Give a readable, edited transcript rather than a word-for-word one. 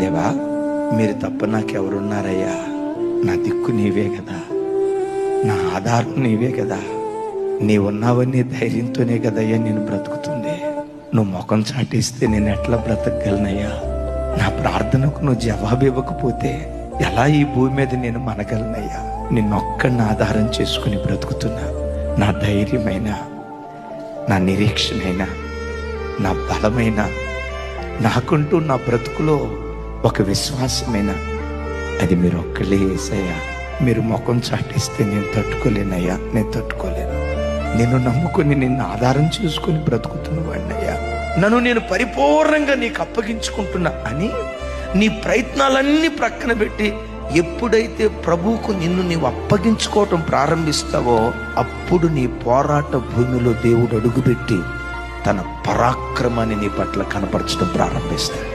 దేవా, మీరు తప్ప నాకెవరున్నారయ్యా? నా దిక్కు నీవే కదా, నా ఆధారం నీవే కదా. నీవున్నావని ధైర్యంతోనే కదయ్యా నేను బ్రతుకుతుంది. నువ్వు ముఖం చాటిస్తే నేను ఎట్లా బ్రతకగలనయ్యా? నా ప్రార్థనకు నువ్వు జవాబు ఇవ్వకపోతే ఎలా ఈ భూమి మీద నేను మనగలనయ్యా? నిన్నొక్కడిని ఆధారం చేసుకుని బ్రతుకుతున్నా. నా ధైర్యమైన, నా నిరీక్షణైన, నా బలమైన, నాకుంటూ నా బ్రతుకులో ఒక విశ్వాసమైన అది మీరు ఒక్కళ్ళే యేసయ్యా. మీరు ముఖం చాటిస్తే నేను తట్టుకోలేనయ్యా, నేను తట్టుకోలేను. నేను నమ్ముకుని నిన్ను ఆధారం చేసుకుని బ్రతుకుతున్న వాడినయ్యా. నన్ను నేను పరిపూర్ణంగా నీకు అప్పగించుకుంటున్నా అని నీ ప్రయత్నాలన్నీ ప్రక్కన పెట్టి ఎప్పుడైతే ప్రభువుకు నిన్ను నీవు అప్పగించుకోవటం ప్రారంభిస్తావో అప్పుడు నీ పోరాట భూమిలో దేవుడు అడుగుపెట్టి తన పరాక్రమాన్ని నీ పట్ల కనపరచడం ప్రారంభిస్తాడు.